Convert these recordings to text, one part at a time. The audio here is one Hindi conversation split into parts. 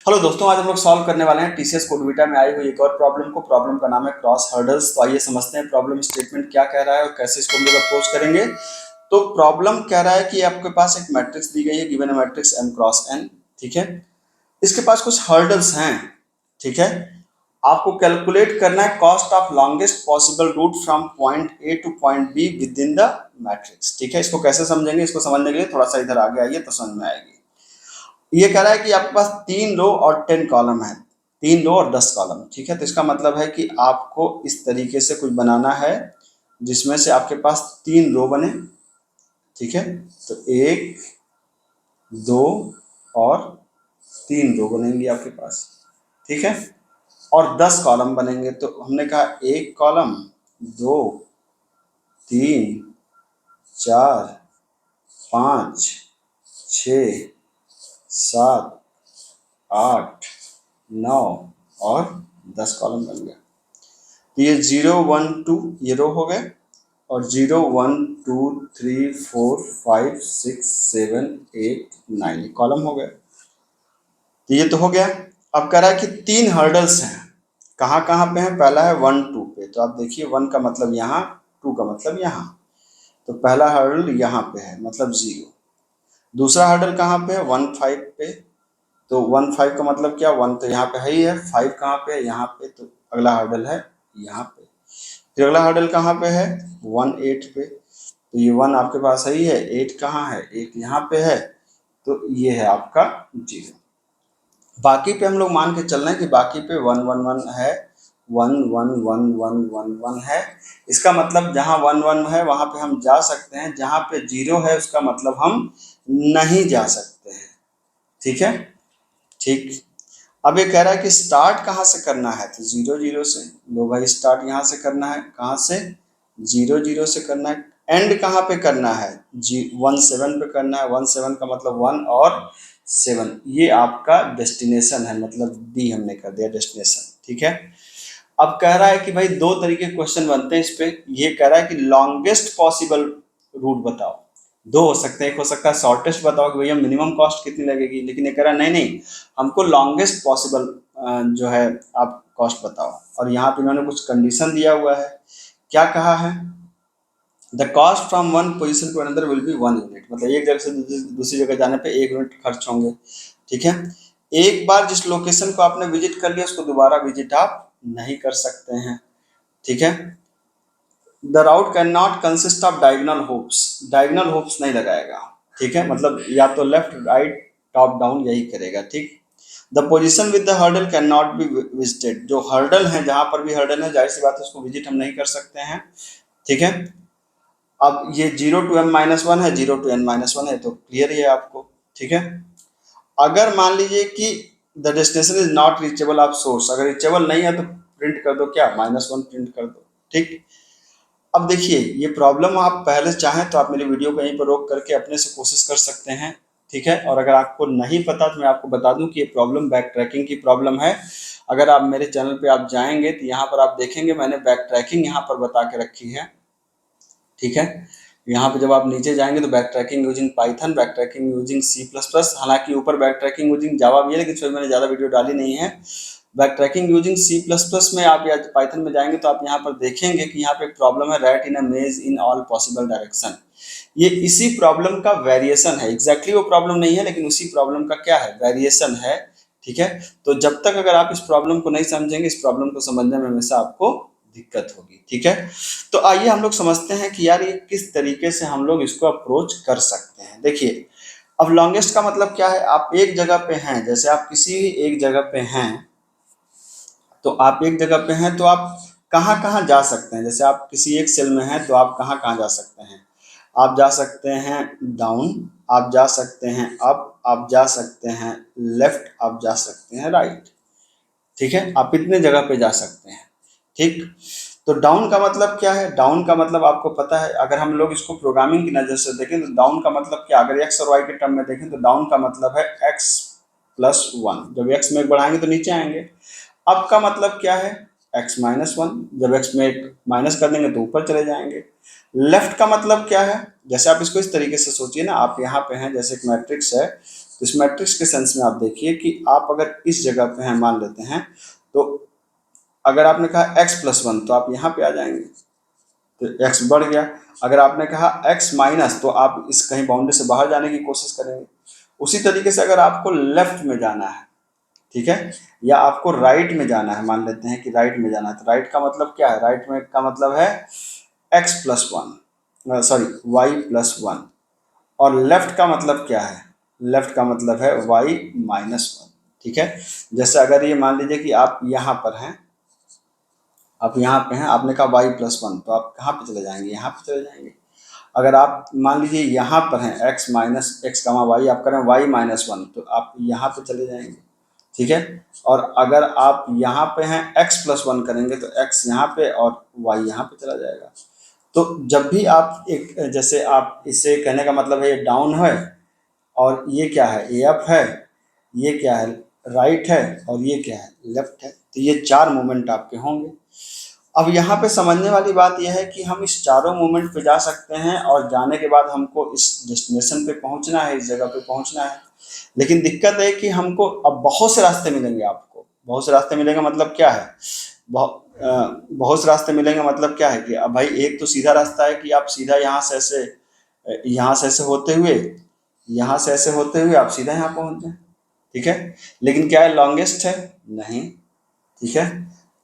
हेलो दोस्तों, आज हम लोग सॉल्व करने वाले हैं टीसीएस कोडविटा में आई हुई एक और प्रॉब्लम को। प्रॉब्लम का नाम है क्रॉस हर्डल्स। तो आइए समझते हैं प्रॉब्लम स्टेटमेंट क्या कह रहा है और कैसे इसको हम लोग अप्रोच करेंगे। तो प्रॉब्लम कह रहा है कि आपके पास एक मैट्रिक्स दी गई है, गिवन है मैट्रिक्स m क्रॉस n। ठीक है, इसके पास कुछ हर्डल्स हैं। ठीक है, आपको कैलकुलेट करना है cost of longest possible route from point A to point B within the matrix. ठीक है, इसको कैसे समझेंगे, इसको समझने के लिए थोड़ा सा इधर आगे आइए तो समझ में आएगी। ये कह रहा है कि आपके पास 3 रो और 10 कॉलम है, 3 रो और 10 कॉलम। ठीक है, तो इसका मतलब है कि आपको इस तरीके से कुछ बनाना है जिसमें से आपके पास 3 रो बने। ठीक है, तो 1 2 और 3 रो बनेंगी आपके पास। ठीक है, और 10 कॉलम बनेंगे। तो हमने कहा 1 कॉलम, 2 3 4 5 6 7 8 9 और 10 कॉलम बन गया। तो ये 0 1 2 ये रो हो गए और 0 1 2 3 4 5 6 7 8 9 ये कॉलम हो गए। तो ये तो हो गया। अब कह रहा है कि 3 हर्डल्स हैं, कहाँ कहाँ पे हैं। पहला है 1 2 पे, तो आप देखिए 1 का मतलब यहाँ, 2 का मतलब यहाँ। तो पहला हर्डल यहाँ पे है मतलब 0। दूसरा हर्डल कहाँ पे है, 1 5 पे। तो 1 5 का मतलब क्या, 1 तो यहाँ पे है ही है, 5 कहाँ पे है, यहाँ पे। तो अगला हर्डल है यहाँ पे। फिर अगला हर्डल कहाँ पे है, 1 8 पे। तो ये 1 आपके पास है ही है, 8 कहाँ है, 8 यहाँ पे है। तो ये है आपका 0। बाकी पे हम लोग मान के चल रहे हैं कि बाकी पे 1 1 1 है, 1 1 1 1 1 1 है। इसका मतलब जहाँ 1 1 है वहाँ पे हम जा सकते हैं, जहाँ पे 0 है उसका मतलब हम नहीं जा सकते हैं। ठीक है, ठीक। अब ये कह रहा है कि स्टार्ट कहाँ से करना है, तो 0 0 से। लो भाई, स्टार्ट यहाँ से करना है, कहाँ से, 0 0 से करना है। एंड कहाँ पे करना है, 1 7 पे करना है। 1 7 का मतलब 1 और 7, ये आपका डेस्टिनेशन है, मतलब डी हमने कर दिया डेस्टिनेशन। ठीक है, अब कह रहा है कि भाई 2 तरीके के क्वेश्चन बनते हैं इस पे। ये कह रहा है कि लॉन्गेस्ट पॉसिबल रूट बताओ। 2 हो सकते हैं, एक हो सकता है शॉर्टेस्ट बताओ कि भैया मिनिमम कॉस्ट कितनी लगेगी, लेकिन ये कह रहा है नहीं नहीं, हमको लॉन्गेस्ट पॉसिबल जो है आप कॉस्ट बताओ। और यहाँ पे इन्होंने कुछ कंडीशन दिया हुआ है। क्या कहा है, the cost from one position to another will be 1 unit, मतलब एक जगह से दूसरी जगह जाने पे 1 यूनिट खर्च होंगे। ठीक है, एक बार जिस लोकेशन को आपने विजिट कर लिया उसको दोबारा विजिट आप नहीं कर सकते हैं। ठीक है, the route can not consist of diagonal hopes, diagonal hopes नहीं लगाएगा। ठीक है, मतलब या तो लेफ्ट राइट टॉप डाउन यही करेगा। ठीक, the position with the hurdle can not be visited, जो हर्डल है जहां पर भी हर्डल है जाहिर सी बात है उसको विजिट हम नहीं कर सकते हैं। ठीक है, अब ये 0 to m-1 है, 0 to n-1 है, तो क्लियर ही है आपको। ठीक है, अगर मान लीजिए कि the destination is not reachable of source, अगर रीचेबल नहीं है तो प्रिंट कर दो क्या, -1 प्रिंट कर दो। ठीक, अब देखिए ये प्रॉब्लम आप पहले चाहें तो आप मेरी वीडियो को यहीं पर रोक करके अपने से कोशिश कर सकते हैं। ठीक है, और अगर आपको नहीं पता तो मैं आपको बता दूं कि ये प्रॉब्लम बैक ट्रैकिंग की प्रॉब्लम है। अगर आप मेरे चैनल पे आप जाएंगे तो यहाँ पर आप देखेंगे मैंने बैक ट्रैकिंग यहाँ पर बता के रखी है। ठीक है, यहाँ पे जब आप नीचे जाएंगे तो back tracking using Python, back tracking using C++, हालांकि ऊपर बैक ट्रैकिंग यूजिंग जावा भी है लेकिन इसमें मैंने ज़्यादा वीडियो डाली नहीं है। बैक ट्रैकिंग यूजिंग C++ में आप या पाइथन में जाएंगे तो आप यहाँ पर देखेंगे कि यहाँ पे एक प्रॉब्लम है, राइट इन अ मेज इन ऑल पॉसिबल डायरेक्शन। ये इसी प्रॉब्लम का वेरिएशन है, एग्जैक्टली वो प्रॉब्लम नहीं है लेकिन उसी प्रॉब्लम का क्या है, वेरिएशन है। ठीक है, तो जब तक अगर आप इस प्रॉब्लम को नहीं समझेंगे, इस प्रॉब्लम को समझने में हमेशा आपको दिक्कत होगी। ठीक है, तो आइए हम लोग समझते हैं कि यार ये किस तरीके से हम लोग इसको अप्रोच कर सकते हैं। देखिए, अब लॉन्गेस्ट का मतलब क्या है, आप एक जगह पे हैं, जैसे आप किसी भी एक जगह पे हैं, तो आप एक जगह पे हैं तो आप कहाँ कहाँ जा सकते हैं। जैसे आप किसी एक सेल में हैं तो आप कहाँ कहाँ जा सकते हैं, आप जा सकते हैं डाउन, आप जा सकते हैं अप, आप जा सकते हैं लेफ्ट, आप जा सकते हैं राइट। ठीक है, आप इतने जगह पे जा सकते हैं। ठीक, तो डाउन का मतलब क्या है, डाउन का मतलब आपको पता है, अगर हम लोग इसको प्रोग्रामिंग की नज़र से देखें तो डाउन का मतलब क्या, अगर एक्स और वाई के टर्म में देखें तो डाउन का मतलब है x + 1, जब x में 1 बढ़ाएंगे तो नीचे आएंगे। अप का मतलब क्या है, x माइनस वन, जब x में एक माइनस कर देंगे तो ऊपर चले जाएंगे। लेफ्ट का मतलब क्या है, जैसे आप इसको इस तरीके से सोचिए ना, आप यहाँ पे हैं, जैसे एक मैट्रिक्स है, तो इस मैट्रिक्स के सेंस में आप देखिए कि आप अगर इस जगह पे हैं मान लेते हैं, तो अगर आपने कहा x प्लस वन तो आप यहाँ पे आ जाएंगे, तो x बढ़ गया। अगर आपने कहा x माइनस तो आप इस कहीं बाउंड्री से बाहर जाने की कोशिश करेंगे। उसी तरीके से अगर आपको लेफ्ट में जाना है, ठीक है, या आपको राइट में जाना है, मान लेते हैं कि राइट में जाना है, तो राइट का मतलब क्या है, राइट में का मतलब है x plus one, sorry y plus one, और लेफ्ट का मतलब क्या है, लेफ्ट का मतलब है y माइनस वन। ठीक है, जैसे अगर ये मान लीजिए कि आप यहाँ पर हैं, आप यहाँ पे हैं, आपने कहा y प्लस वन, तो आप कहाँ पे चले जाएंगे, यहाँ पे चले जाएंगे। अगर आप मान लीजिए यहाँ पर हैं x minus x comma y, आप करें y माइनस वन, तो आप यहाँ पे चले जाएंगे। ठीक है, और अगर आप यहाँ पे हैं x प्लस वन करेंगे तो x यहाँ पे और y यहाँ पे चला जाएगा। तो जब भी आप एक, जैसे आप इसे कहने का मतलब है ये डाउन है, और ये क्या है, ये अप है, ये क्या है, राइट है, और ये क्या है, लेफ्ट है, तो ये चार मूवमेंट आपके होंगे। अब यहाँ पे समझने वाली बात यह है कि हम इस चारों मूवमेंट पे जा सकते हैं, और जाने के बाद हमको इस डेस्टिनेशन पे पहुँचना है, इस जगह पे पहुँचना है। लेकिन दिक्कत है कि हमको अब बहुत से रास्ते मिलेंगे, आपको बहुत से रास्ते मिलेंगे, मतलब क्या है, बहुत से रास्ते मिलेंगे मतलब क्या है कि अब भाई एक तो सीधा रास्ता है कि आप सीधा यहाँ से ऐसे, यहाँ से ऐसे होते हुए, यहाँ से ऐसे होते हुए आप सीधा यहाँ पहुँच जाए। ठीक है, लेकिन क्या है लॉन्गेस्ट है, नहीं। ठीक है,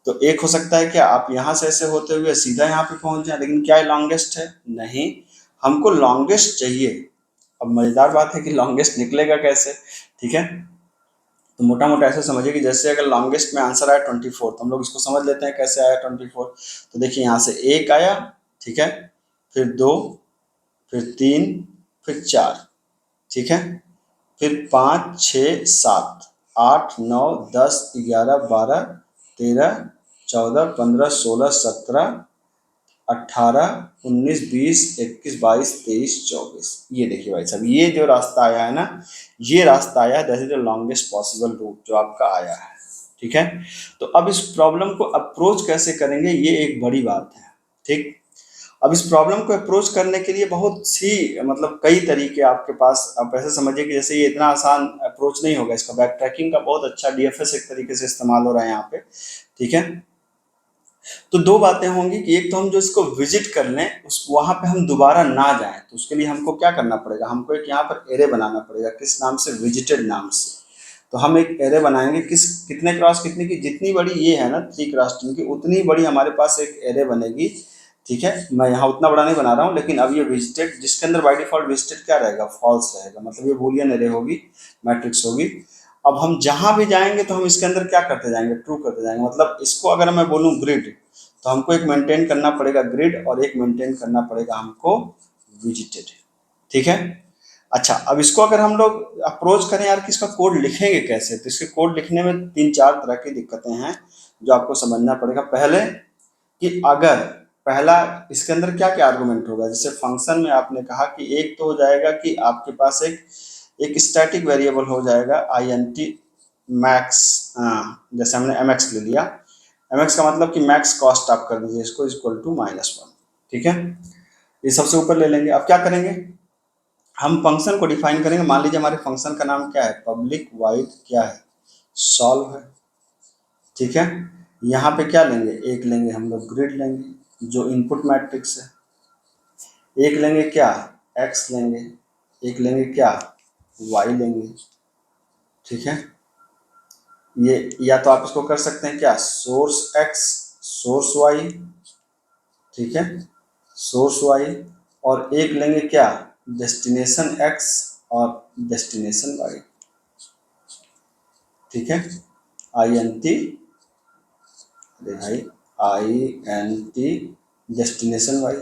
तो एक हो सकता है क्या आप यहाँ से ऐसे होते हुए सीधा यहाँ पे पहुँच जाए, लेकिन क्या है लॉन्गेस्ट है, नहीं। हमको लॉन्गेस्ट चाहिए। अब मज़ेदार बात है कि लॉन्गेस्ट निकलेगा कैसे। ठीक है, तो मोटा मोटा ऐसे समझिए कि जैसे अगर लॉन्गेस्ट में आंसर आया 24, तो हम लोग इसको समझ लेते हैं कैसे आया 24। तो देखिए यहाँ से एक आया, ठीक है, फिर दो, फिर तीन, फिर चार, ठीक है, फिर पाँच छः सात आठ नौ 10 11 12 13 14 15 16 17 18 19 20 21 22 23 24। ये देखिए भाई साहब, ये जो रास्ता आया है ना, ये रास्ता आया है, that is the longest possible route जो आपका आया है। ठीक है, तो अब इस प्रॉब्लम को अप्रोच कैसे करेंगे, ये एक बड़ी बात है। ठीक, अब इस प्रॉब्लम को अप्रोच करने के लिए बहुत सी, मतलब कई तरीके आपके पास, आप ऐसे समझिए कि जैसे ये इतना आसान अप्रोच नहीं होगा, इसका बैक ट्रैकिंग का बहुत अच्छा डीएफएस एक तरीके से इस्तेमाल हो रहा है यहाँ पे। ठीक है, तो दो बातें होंगी कि एक तो हम जो इसको विजिट कर लें, उस वहां पे हम दोबारा ना जाएं, तो उसके लिए हमको क्या करना पड़ेगा, हमको एक यहाँ पर एरे बनाना पड़ेगा, किस नाम से, विजिटेड नाम से। तो हम एक एरे बनाएंगे, किस कितने क्रॉस कितने की, जितनी बड़ी ये है ना 3 क्रॉस 2 की, उतनी बड़ी हमारे पास एक एरे बनेगी। ठीक है, मैं यहाँ उतना बड़ा नहीं बना रहा हूँ, लेकिन अब ये विजिटेड, जिसके अंदर बाय डिफॉल्ट विजिटेड क्या रहेगा, फॉल्स रहेगा, मतलब ये बूलियन एरे होगी, मैट्रिक्स होगी। अब हम जहां भी जाएंगे तो हम इसके अंदर क्या करते जाएंगे, ट्रू करते जाएंगे। मतलब इसको अगर मैं बोलूँ ग्रिड, तो हमको एक मेंटेन करना पड़ेगा ग्रिड, और एक मेंटेन करना पड़ेगा हमको विजिटेड। ठीक है, अच्छा, अब इसको अगर हम लोग अप्रोच करें यार कि इसका कोड लिखेंगे कैसे, तो इसके कोड लिखने में 3-4 तरह की दिक्कतें हैं जो आपको समझना पड़ेगा। पहले कि अगर पहला, इसके अंदर क्या क्या आर्गुमेंट होगा, जैसे फंक्शन में आपने कहा कि एक तो हो जाएगा कि आपके पास एक स्टैटिक वेरिएबल हो जाएगा आई एन टी मैक्स, जैसे हमने एम एक्स ले लिया, एम एक्स का मतलब कि मैक्स कॉस्ट आप कर दीजिए इसको इक्वल टू -1। ठीक है, ये सबसे ऊपर ले लेंगे। अब क्या करेंगे, हम फंक्शन को डिफाइन करेंगे। मान लीजिए हमारे फंक्शन का नाम क्या है, पब्लिक वाइड क्या है, सॉल्व है। ठीक है, यहाँ पे क्या लेंगे, एक लेंगे हम लोग ग्रिड लेंगे जो इनपुट मैट्रिक्स है, एक लेंगे क्या, एक्स लेंगे, एक लेंगे क्या, वाई लेंगे। ठीक है, ये या तो आप इसको कर सकते हैं क्या, सोर्स एक्स सोर्स वाई, ठीक है, सोर्स वाई, और एक लेंगे क्या, डेस्टिनेशन एक्स और डेस्टिनेशन वाई। ठीक है, आई एन टी, अरे भाई, I N T destination Y.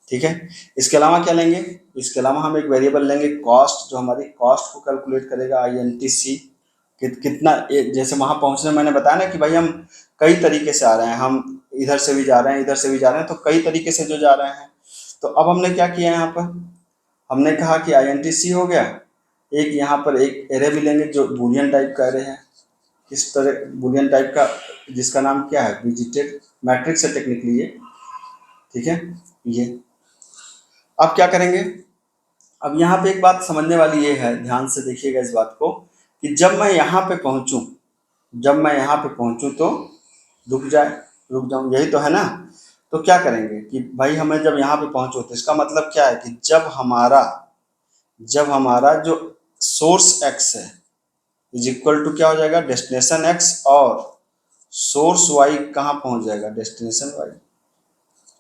ठीक है, इसके अलावा क्या लेंगे, इसके अलावा हम एक वेरिएबल लेंगे कॉस्ट, जो हमारी कॉस्ट को कैलकुलेट करेगा, आई एन टी सी, कितना, जैसे वहां पहुंचने मैंने बताया ना कि भाई हम कई तरीके से आ रहे हैं, हम इधर से भी जा रहे हैं, इधर से भी जा रहे हैं, तो कई तरीके से जो जा रहे हैं। तो अब हमने क्या किया, यहाँ पर हमने कहा कि आई एन टी सी हो गया, एक यहाँ पर एक एरे भी लेंगे जो बूलियन टाइप का एरे है। किस तरह बूलियन टाइप का जिसका नाम क्या है, विजिटेड मैट्रिक्स है टेक्निकली ये, ठीक है। ये अब क्या करेंगे, अब यहाँ पे एक बात समझने वाली ये है, ध्यान से देखिएगा इस बात को, कि जब मैं यहाँ पे पहुँचूँ, जब मैं यहाँ पे पहुँचूँ तो रुक जाए, रुक जाऊँ, यही तो है ना। तो क्या करेंगे कि भाई हमें जब यहाँ पे पहुँचो तो इसका मतलब क्या है कि जब हमारा जो सोर्स x है इज इक्वल टू क्या हो जाएगा, डेस्टिनेशन x, और सोर्स y कहाँ पहुँच जाएगा, डेस्टिनेशन y।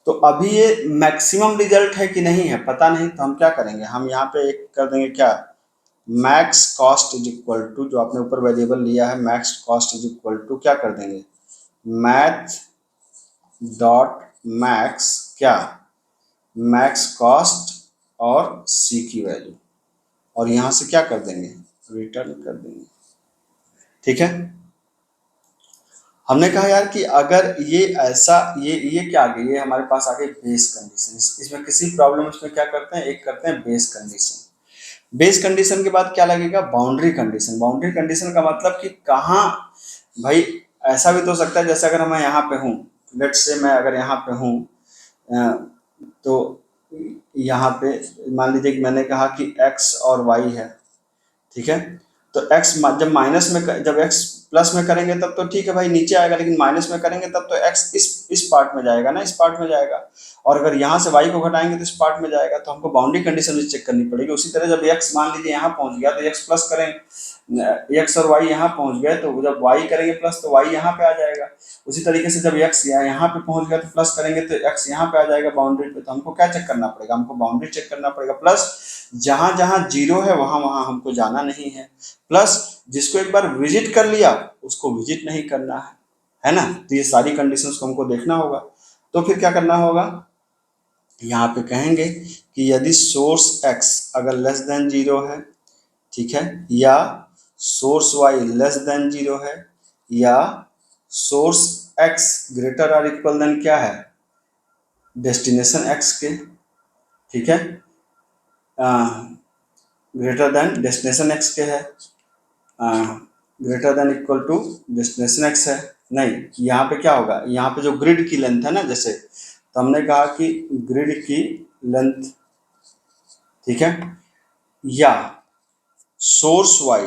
तो अभी ये मैक्सिमम रिजल्ट है कि नहीं है पता नहीं, तो हम क्या करेंगे, हम यहाँ पे एक कर देंगे क्या, max cost is equal to, जो आपने ऊपर वेरिएबल लिया है max cost is equal to क्या कर देंगे, मैथ डॉट मैक्स क्या, मैक्स कॉस्ट और सी की वैल्यू, और यहाँ से क्या कर देंगे, रिटर्न कर देंगे, ठीक है। हमने कहा यार कि अगर ये ऐसा, ये क्या आ गई, ये हमारे पास आ गई बेस कंडीशन। इसमें किसी प्रॉब्लम, इसमें क्या करते हैं, एक करते हैं बेस कंडीशन। बेस कंडीशन के बाद क्या लगेगा, बाउंड्री कंडीशन। बाउंड्री कंडीशन का मतलब कि कहाँ, भाई ऐसा भी तो सकता है जैसे अगर मैं यहाँ पे हूँ, लेट से मैं अगर यहाँ पे हूँ, तो यहाँ पे मान लीजिए कि मैंने कहा कि x और y है, ठीक है। तो x जब माइनस में, जब x प्लस में करेंगे तब तो ठीक है भाई नीचे आएगा, लेकिन माइनस में करेंगे तब तो x इस पार्ट में जाएगा ना, इस पार्ट में जाएगा, और अगर यहाँ से y को घटाएंगे तो इस पार्ट में जाएगा। तो हमको बाउंड्री कंडीशन भी चेक करनी पड़ेगी। उसी तरह जब x मान लीजिए यहाँ पहुँच गया तो x प्लस करें, x और y यहाँ पहुँच गए तो जब y करेंगे प्लस तो y यहाँ पे आ जाएगा। उसी तरीके से जब x यहाँ पे पहुँच गया तो प्लस करेंगे तो x यहाँ पे आ जाएगा बाउंड्री पे। तो हमको क्या चेक करना पड़ेगा, हमको बाउंड्री चेक करना पड़ेगा, प्लस जहां जहां जीरो है वहां वहां हमको जाना नहीं है, प्लस जिसको एक बार विजिट कर लिया उसको विजिट नहीं करना है ना। तो ये सारी कंडीशंस को हमको देखना होगा। तो फिर क्या करना होगा, यहाँ पे कहेंगे कि यदि सोर्स x अगर लेस देन जीरो है, ठीक है, या source y less than zero है, या सोर्स x ग्रेटर और इक्वल देन क्या है, डेस्टिनेशन x के, ठीक है, ग्रेटर देन डेस्टिनेशन x के है, greater than equal to destination x है। नहीं, यहाँ पे क्या होगा, यहाँ पे जो ग्रिड की लेंथ है ना, जैसे तो हमने कहा कि ग्रिड की लेंथ, ठीक है, या सोर्स y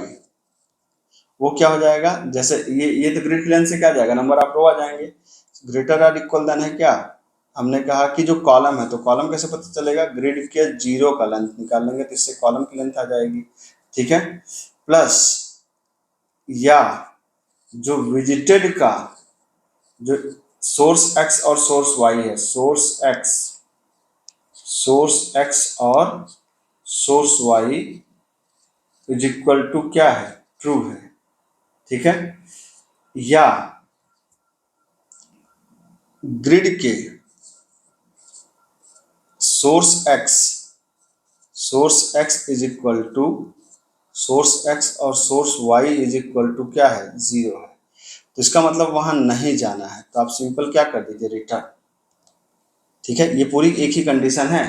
वो क्या हो जाएगा, जैसे ये तो ग्रिड की लेंथ से क्या जाएगा, नंबर ऑफ रो आ जाएंगे। ग्रेटर और इक्वल देन है क्या, हमने कहा कि जो कॉलम है, तो कॉलम कैसे पता चलेगा, ग्रिड के जीरो का लेंथ निकाल लेंगे तो इससे कॉलम की लेंथ आ जाएगी, ठीक है, प्लस या जो विजिटेड का जो सोर्स x और सोर्स y है, सोर्स x और source y is equal to क्या है, ट्रू है, ठीक है, या ग्रिड के source x is equal to source x और source y is equal to क्या है, जीरो है। तो इसका मतलब वहां नहीं जाना है, तो आप सिंपल क्या कर दीजिए, रिटर्न, ठीक है। ये पूरी एक ही कंडीशन है,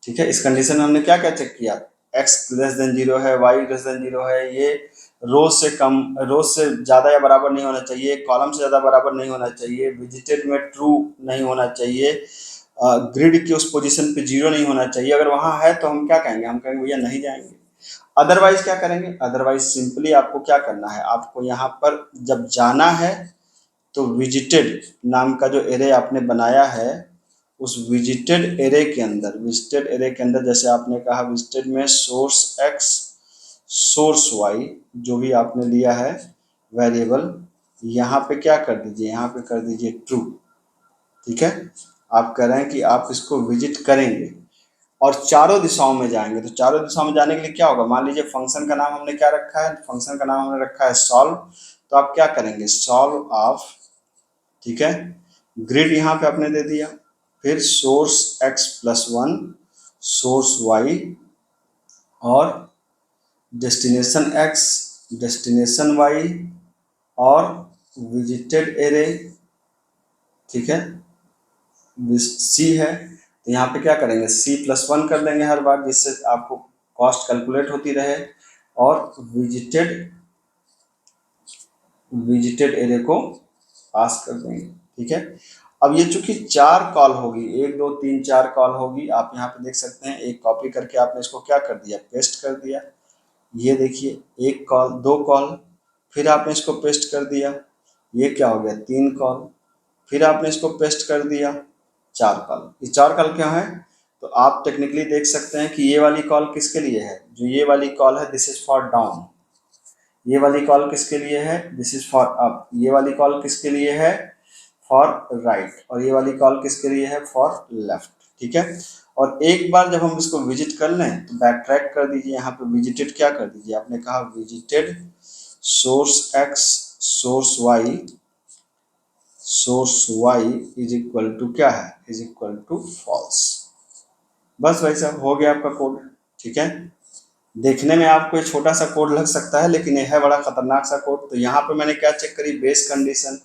ठीक है। इस कंडीशन में हमने क्या क्या चेक किया, x लेस देन जीरो है, y लेस देन जीरो है, ये रोज से कम, रोज से ज़्यादा या बराबर नहीं होना चाहिए, कॉलम से ज़्यादा बराबर नहीं होना चाहिए, विजिटेड में ट्रू नहीं होना चाहिए, ग्रिड की उस पोजीशन पे जीरो नहीं होना चाहिए। अगर वहाँ है तो हम क्या कहेंगे, हम कहेंगे भैया नहीं जाएंगे। अदरवाइज क्या करेंगे, अदरवाइज सिंपली आपको क्या करना है, आपको यहाँ पर जब जाना है तो विजिटेड नाम का जो एरे आपने बनाया है उस विजिटेड एरे के अंदर, जैसे आपने कहा विजिटेड में सोर्स x सोर्स y जो भी आपने लिया है वेरिएबल, यहाँ पे क्या कर दीजिए, यहाँ पे कर दीजिए ट्रू, ठीक है। आप कह रहे हैं कि आप इसको विजिट करेंगे और चारों दिशाओं में जाएंगे। तो चारों दिशाओं में जाने के लिए क्या होगा, मान लीजिए फंक्शन का नाम हमने क्या रखा है, फंक्शन का नाम हमने रखा है सॉल्व। तो आप क्या करेंगे, सॉल्व ऑफ, ठीक है, ग्रिड यहाँ पे आपने दे दिया, फिर source x plus one, source y और डेस्टिनेशन x, डेस्टिनेशन y और विजिटेड एरे, ठीक है, c है। तो यहाँ पे क्या करेंगे, c प्लस वन कर देंगे हर बार, जिससे आपको कॉस्ट कैलकुलेट होती रहे, और विजिटेड एरे को पास कर देंगे। ठीक है, अब ये चूंकि 4 कॉल होगी, 1 2 3 4 कॉल होगी, आप यहाँ पे देख सकते हैं, एक कॉपी करके आपने इसको क्या कर दिया, पेस्ट कर दिया। ये देखिए, 1 कॉल, 2 कॉल, फिर आपने इसको पेस्ट कर दिया, ये क्या हो गया, 3 कॉल, फिर आपने इसको पेस्ट कर दिया, 4 कॉल। ये 4 कॉल क्या है, तो आप टेक्निकली देख सकते हैं कि ये वाली कॉल किसके लिए है, जो ये वाली कॉल है, दिस इज फॉर डाउन। ये वाली कॉल किसके लिए है, दिस इज फॉर अप। ये वाली कॉल किसके लिए है, फॉर राइट। और ये वाली कॉल किसके लिए है, फॉर लेफ्ट। ठीक है, और एक बार जब हम इसको विजिट कर लें तो बैक ट्रैक कर दीजिए, यहाँ पे विजिटेड क्या कर दीजिए, आपने कहा visited source X source Y is equal to क्या है, इज इक्वल टू फॉल्स। बस भाई साहब, हो गया आपका कोड। ठीक है, देखने में आपको ये छोटा सा कोड लग सकता है, लेकिन यह है बड़ा खतरनाक सा कोड। तो यहाँ पे मैंने क्या चेक करी, बेस कंडीशन,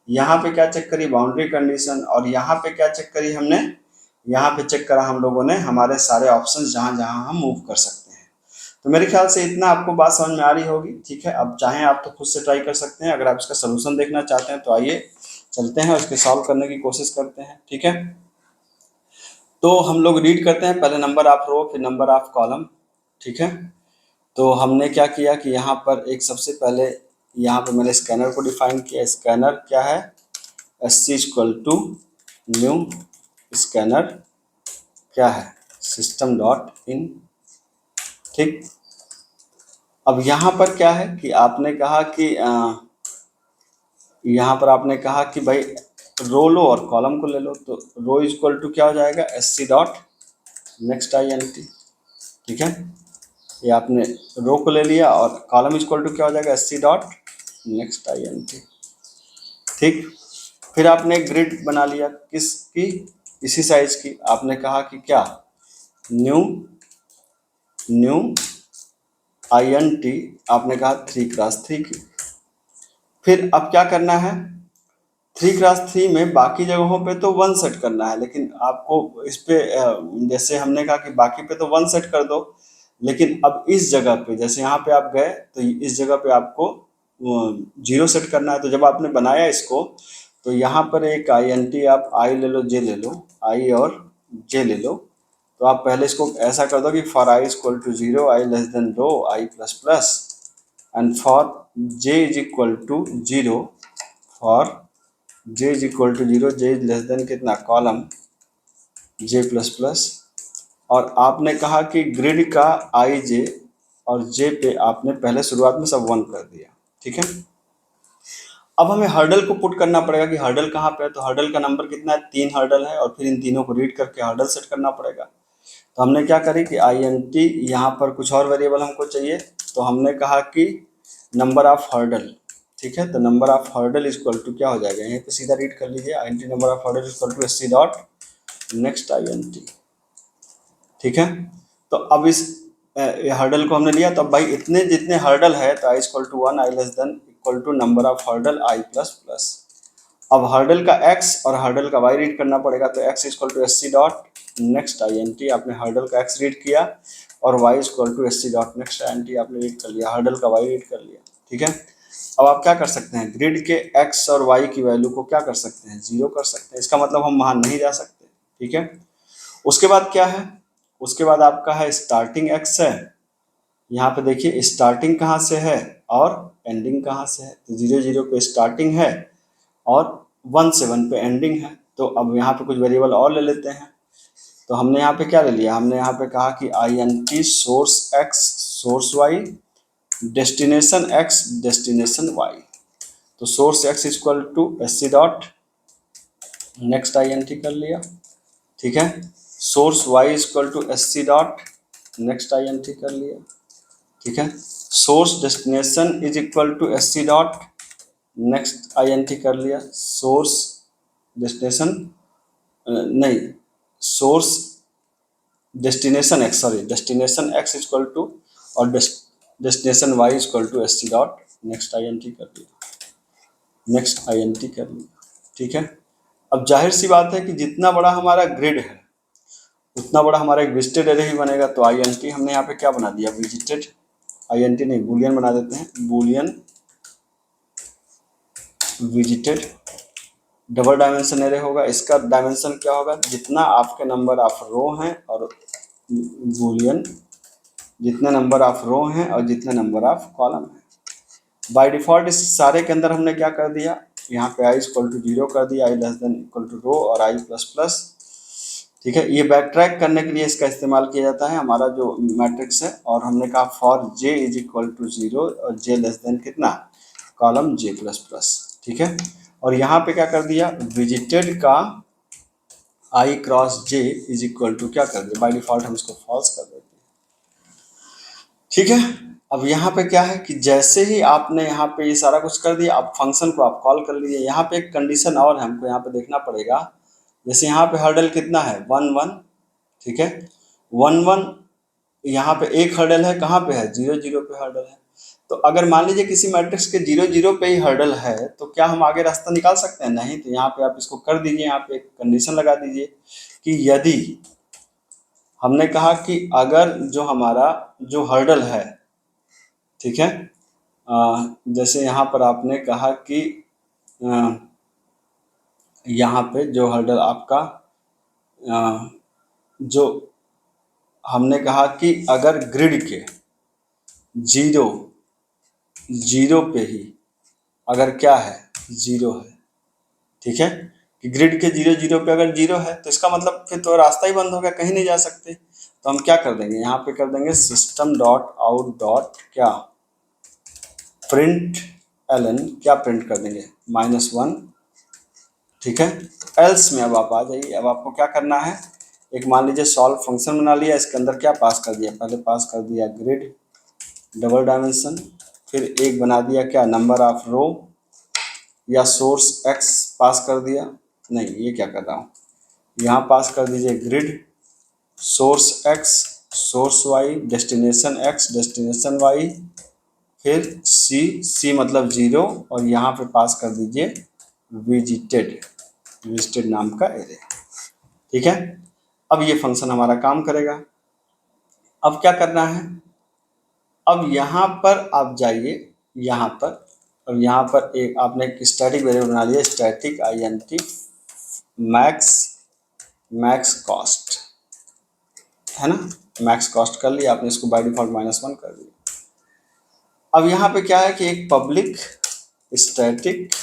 यहाँ पे क्या चेक करी, बाउंड्री कंडीशन, और यहाँ पे क्या चेक करी हमने, यहाँ पे चेक करा हम लोगों ने हमारे सारे ऑप्शंस जहाँ जहाँ हम मूव कर सकते हैं। तो मेरे ख्याल से इतना आपको बात समझ में आ रही होगी। ठीक है, अब चाहें आप तो खुद से ट्राई कर सकते हैं, अगर आप इसका सोल्यूशन देखना चाहते हैं तो आइए चलते हैं, उसके सॉल्व करने की कोशिश करते हैं। ठीक है, तो हम लोग रीड करते हैं, पहले नंबर ऑफ रो फिर नंबर ऑफ कॉलम। ठीक है, तो हमने क्या किया कि यहाँ पर एक सबसे पहले यहाँ पे मैंने स्कैनर को डिफाइन किया। स्कैनर क्या है, S C equal to new scanner क्या है, सिस्टम डॉट इन। ठीक, अब यहाँ पर क्या है कि आपने कहा कि यहाँ पर आपने कहा कि भाई रो लो और कॉलम को ले लो, तो रो इक्वल टू क्या हो जाएगा, S C dot next I N T. ठीक है, ये आपने रो को ले लिया, और कॉलम इक्वल टू क्या हो जाएगा, S C dot next I N T. ठीक, फिर आपने एक ग्रिड बना लिया, किसकी, इसी साइज की। आपने कहा कि क्या, न्यू आई एन टी, आपने कहा 3x3 की। फिर अब क्या करना है, 3x3 में बाकी जगहों पे तो 1 सेट करना है, लेकिन आपको इस पे जैसे हमने कहा कि बाकी पे तो 1 सेट कर दो, लेकिन अब इस जगह पे, जैसे यहाँ पे आप गए तो इस जगह पे आपको 0 सेट करना है। तो जब आपने बनाया इसको, तो यहाँ पर एक आई एन टी, आप आई ले लो, जे ले लो, आई और जे ले लो। तो आप पहले इसको ऐसा कर दो कि for I equal to 0, I less than row, I plus plus, and for J is equal to 0, for J is equal to 0, J is less than कितना, कॉलम जे प्लस प्लस। और आपने कहा कि ग्रिड का आई जे और जे पे आपने पहले शुरुआत में सब 1 कर दिया। ठीक है, अब हमें हर्डल को पुट करना पड़ेगा कि हर्डल कहाँ पे है। तो हर्डल का नंबर कितना है, 3 हर्डल है, और फिर इन तीनों को रीड करके हर्डल सेट करना पड़ेगा। तो हमने क्या करी कि आई एन टी, यहाँ पर कुछ और वेरिएबल हमको चाहिए, तो हमने कहा कि नंबर ऑफ हर्डल। ठीक है, तो number of hurdle equal to क्या हो जाएगा, यहीं पे सीधा रीड कर लीजिए, I N T number of hurdle equal to S C dot next I N T. ठीक है, तो अब इस हर्डल को हमने लिया, तो अब भाई इतने जितने हर्डल है, तो I equal to 1, I less than equal to number of hurdle I plus plus. अब हर्डल का x और हर्डल का y रीड करना पड़ेगा, तो x equal to S C dot next I N T, आपने हर्डल का x रीड किया, और y equal to S C dot next I N T आपने रीड कर लिया, हर्डल का y रीड कर लिया। ठीक है, अब आप क्या कर सकते हैं, ग्रिड के x और y की वैल्यू को क्या कर सकते हैं, 0 कर सकते हैं। इसका मतलब हम वहां नहीं जा सकते। ठीक है, उसके बाद क्या है, उसके बाद आपका है स्टार्टिंग x है, यहाँ पे देखिए स्टार्टिंग कहाँ से है और एंडिंग कहाँ से है, तो 0 0 पे स्टार्टिंग है और 1 से 1 पे एंडिंग है। तो अब यहाँ पे कुछ वेरिएबल और ले लेते हैं। तो हमने यहाँ पे क्या ले लिया, हमने यहाँ पे कहा कि I N T source X source Y destination X destination Y. तो source X equal to S C dot next I N T कर लिया। ठीक है, source Y equal to S C dot next I N T कर लिया। ठीक है, source destination is equal to S C dot next I N T कर लिया। सोर्स डेस्टिनेशन नहीं, source destination X, sorry destination X equal to और destination Y equal to S C dot next I N T कर लिया, नेक्स्ट आई एन टी कर लिया। ठीक है, अब जाहिर सी बात है कि जितना बड़ा हमारा ग्रिड है उतना बड़ा हमारा एक विजिटेड एरे ही बनेगा। तो आई एन टी हमने यहाँ पे क्या बना दिया, विजिटेड, आई एन टी नहीं, बूलियन बना देते हैं, Boolean visited double dimension array होगा। इसका डायमेंशन क्या होगा, जितना आपके नंबर ऑफ रो हैं और बूलियन, जितने नंबर ऑफ रो हैं और जितने नंबर ऑफ कॉलम हैं। बाय डिफॉल्ट इस सारे के अंदर हमने क्या कर दिया, यहाँ पे i इक्वल टू 0 कर दिया, i less than equal to row और i प्लस प्लस। ठीक है, ये बैक ट्रैक करने के लिए इसका इस्तेमाल किया जाता है हमारा जो मैट्रिक्स है। और हमने कहा for j is equal to 0 और j लेस देन कितना, कॉलम j प्लस प्लस। ठीक है, और यहाँ पे क्या कर दिया, विजिटेड का i cross j is equal to क्या कर दिया, बाय डिफॉल्ट हम इसको फॉल्स कर देते हैं। ठीक है, अब यहाँ पे क्या है कि जैसे ही आपने यहाँ पे ये सारा कुछ कर दिया, अब फंक्शन को आप कॉल कर लीजिए। यहाँ पे एक कंडीशन और है, हमको यहाँ पे देखना पड़ेगा। जैसे यहाँ पे हर्डल कितना है, 1 1। ठीक है, 1 1 यहाँ पे एक हर्डल है, कहाँ पे है, 0 0 पे हर्डल है। तो अगर मान लीजिए किसी मैट्रिक्स के 0 0 पे ही हर्डल है तो क्या हम आगे रास्ता निकाल सकते हैं, नहीं। तो यहाँ पे आप इसको कर दीजिए, यहाँ पे एक कंडीशन लगा दीजिए कि यदि हमने कहा कि अगर जो हमारा जो हर्डल है, ठीक है, जैसे यहाँ पर आपने कहा कि यहाँ पे जो हर्डल आपका जो हमने कहा कि अगर ग्रिड के 0 0 पे ही अगर क्या है, 0 है। ठीक है, कि ग्रिड के 0 0 पे अगर 0 है तो इसका मतलब फिर तो रास्ता ही बंद हो गया, कहीं नहीं जा सकते। तो हम क्या कर देंगे, यहाँ पे कर देंगे सिस्टम डॉट आउट डॉट क्या, प्रिंट एलन, क्या प्रिंट कर देंगे, -1। ठीक है, एल्स में अब आप आ जाइए। अब आपको क्या करना है, एक मान लीजिए सॉल्व फंक्शन बना लिया, इसके अंदर क्या पास कर दिया, पहले पास कर दिया ग्रिड डबल डायमेंशन, फिर एक बना दिया क्या, नंबर ऑफ रो या सोर्स x पास कर दिया, नहीं ये क्या कर रहा हूँ, यहाँ पास कर दीजिए grid source x source y destination x destination y, फिर c मतलब 0 और यहाँ पे पास कर दीजिए विजिटेड नाम का एरे। ठीक है, अब ये फंक्शन हमारा काम करेगा। अब क्या करना है, अब यहाँ पर आप जाइए, यहाँ पर, और यहाँ पर एक आपने एक स्टैटिक वेरिएबल बना लिया, स्टैटिक int मैक्स कॉस्ट, है ना, मैक्स कॉस्ट कर लिया आपने, इसको बाय डिफॉल्ट -1 कर दिया। अब यहाँ पे क्या है कि एक पब्लिक स्टैटिक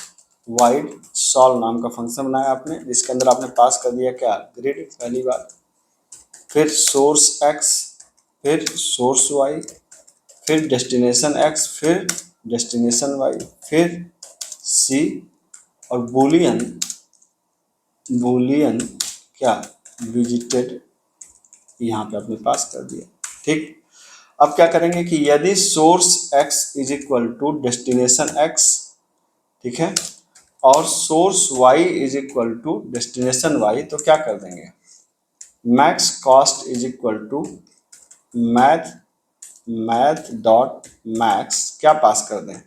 वाइड सॉल्व नाम का फंक्शन बनाया आपने, जिसके अंदर आपने पास कर दिया क्या, ग्रिड पहली बार, फिर सोर्स x, फिर सोर्स y, फिर डेस्टिनेशन x, फिर डेस्टिनेशन y, फिर c और बूलियन क्या, विजिटेड, यहाँ पे आपने पास कर दिया। ठीक, अब क्या करेंगे कि यदि source x is equal to destination x, ठीक है, और source y is equal to destination y, तो क्या कर देंगे, max cost is equal to math dot max, क्या पास कर दें,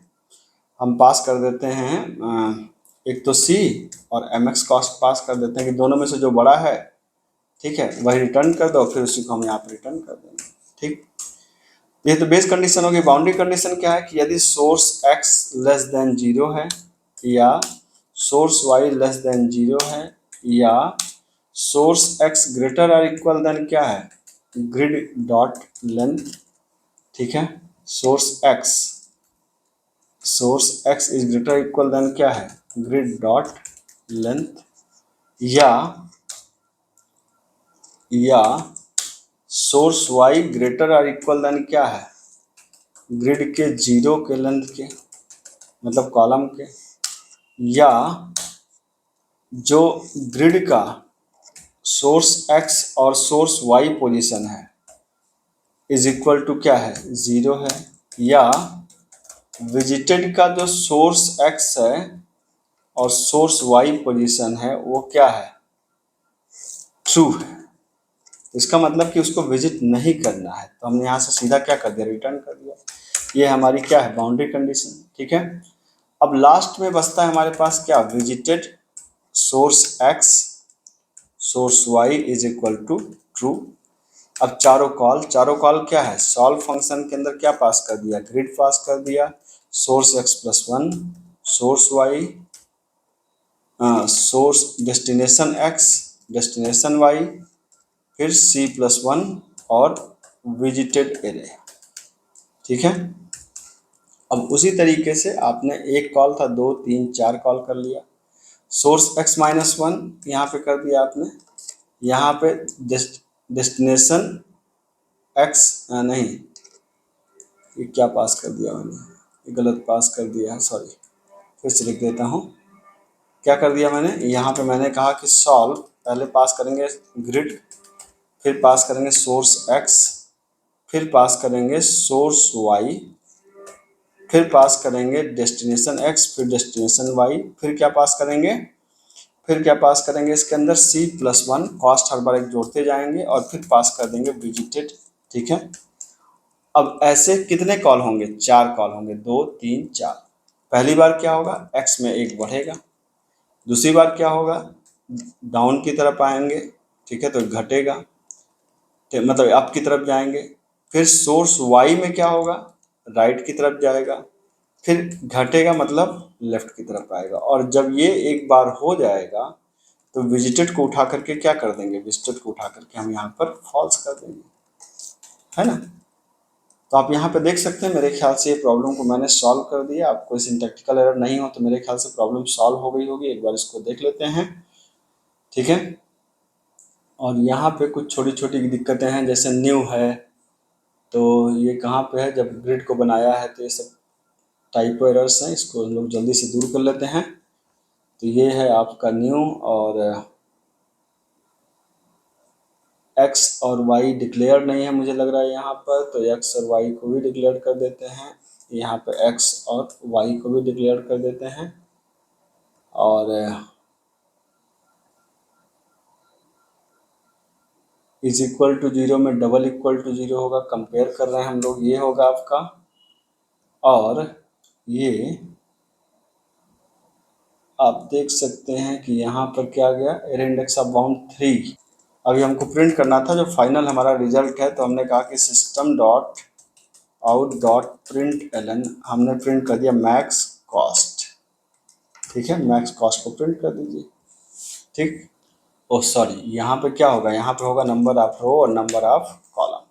हम पास कर देते हैं एक तो c और mx कॉस्ट पास कर देते हैं कि दोनों में से जो बड़ा है, ठीक है, वही रिटर्न कर दो, फिर उसी को हम यहाँ पे रिटर्न कर देंगे। ठीक, ये तो बेस कंडीशन होगी। बाउंड्री कंडीशन क्या है कि यदि सोर्स x लेस देन 0 है, या सोर्स y लेस देन 0 है, या सोर्स x ग्रेटर और इक्वल देन क्या है, ग्रिड डॉट लेंथ। ठीक है, source x is greater equal than क्या है, ग्रिड डॉट लेंथ, या सोर्स y ग्रेटर और इक्वल देन क्या है, ग्रिड के 0 के लेंथ के, मतलब कॉलम के, या जो ग्रिड का सोर्स x और सोर्स y पोजीशन है इज इक्वल टू क्या है, 0 है, या विजिटेड का जो सोर्स x है और सोर्स y पोजीशन है वो क्या है, ट्रू है। इसका मतलब कि उसको विजिट नहीं करना है, तो हमने यहाँ से सीधा क्या कर दिया, रिटर्न कर दिया। ये हमारी क्या है, बाउंड्री कंडीशन। ठीक है, अब लास्ट में बचता है हमारे पास क्या, visited source x source y is equal to true. अब चारों कॉल क्या है, सॉल्व फंक्शन के अंदर क्या पास कर दिया, ग्रिड पास कर दिया, source x +1 source y source destination x, destination y, फिर C+1 और विजिटेड एरे। ठीक है। अब उसी तरीके से आपने एक कॉल था, 2 3 4 कॉल कर लिया। सोर्स x-1 यहाँ पे कर दिया आपने, यहाँ पे डेस्टिनेशन x नहीं, ये क्या पास कर दिया मैंने, ये गलत पास कर दिया है, सॉरी, फिर से लिख देता हूँ। क्या कर दिया मैंने, यहाँ पे मैंने कहा कि सॉल्व, पहले पास करेंगे ग्रिड, फिर पास करेंगे सोर्स x, फिर पास करेंगे सोर्स y, फिर पास करेंगे डेस्टिनेशन x, फिर डेस्टिनेशन y, फिर क्या पास करेंगे, फिर क्या पास करेंगे इसके अंदर C+1, कॉस्ट हर बार एक जोड़ते जाएंगे और फिर पास कर देंगे विजिटेड। ठीक है। अब ऐसे कितने कॉल होंगे, 4 कॉल होंगे, 2 3 4। पहली बार क्या होगा, x में 1 बढ़ेगा, दूसरी बार क्या होगा, डाउन की तरफ आएंगे, ठीक है, तो घटेगा, मतलब अप की तरफ जाएंगे। फिर सोर्स y में क्या होगा, राइट की तरफ जाएगा, फिर घटेगा मतलब लेफ्ट की तरफ आएगा। और जब ये एक बार हो जाएगा तो विजिटेड को उठा करके क्या कर देंगे, विजिटेड को उठा करके हम यहाँ पर फॉल्स कर देंगे, है ना। तो आप यहाँ पे देख सकते हैं, मेरे ख्याल से ये प्रॉब्लम को मैंने सॉल्व कर दिया। आपको सिंटैक्टिकल एरर नहीं हो तो मेरे ख्याल से प्रॉब्लम सॉल्व हो गई होगी। एक बार इसको देख लेते हैं। ठीक है। और यहाँ पे कुछ छोटी छोटी दिक्कतें हैं, जैसे न्यू है, तो ये कहाँ पे है, जब ग्रिड को बनाया है तो ये सब टाइपो एरर्स हैं, इसको हम लोग जल्दी से दूर कर लेते हैं। तो ये है आपका न्यू, और x और y डिक्लेयर नहीं है मुझे लग रहा है यहाँ पर, तो x और y को भी डिक्लेयर कर देते हैं। यहाँ पे x और y को भी डिक्लेयर कर देते हैं। और इज इक्वल टू 0 में डबल इक्वल टू 0 होगा, कंपेयर कर रहे हैं हम लोग, ये होगा आपका। और ये आप देख सकते हैं कि यहाँ पर क्या गया, एरे इंडेक्स ऑफ बाउंड 3। अभी हमको प्रिंट करना था जो फाइनल हमारा रिजल्ट है, तो हमने कहा कि system dot out dot print एलन, हमने प्रिंट कर दिया मैक्स कॉस्ट। ठीक है, मैक्स कॉस्ट को प्रिंट कर दीजिए। ठीक। ओ सॉरी, यहाँ पे क्या होगा, यहाँ पे होगा नंबर ऑफ रो और number of column,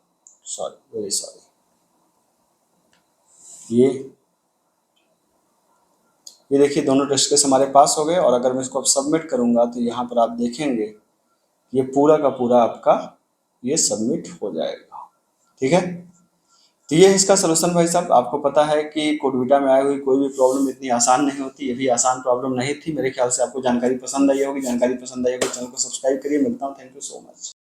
sorry, very sorry. ये देखिए दोनों टेस्ट केस हमारे पास हो गए। और अगर मैं इसको अब सबमिट करूँगा तो यहाँ पर आप देखेंगे ये पूरा का पूरा आपका ये सबमिट हो जाएगा। ठीक है। तो ये है इसका सलूशन भाई साहब। आपको पता है कि कोडविटा में आई हुई कोई भी प्रॉब्लम इतनी आसान नहीं होती, ये भी आसान प्रॉब्लम नहीं थी। मेरे ख्याल से आपको जानकारी पसंद आई होगी। जानकारी पसंद आई होगी, चैनल को सब्सक्राइब करिए। मिलता हूँ, थैंक यू सो मच।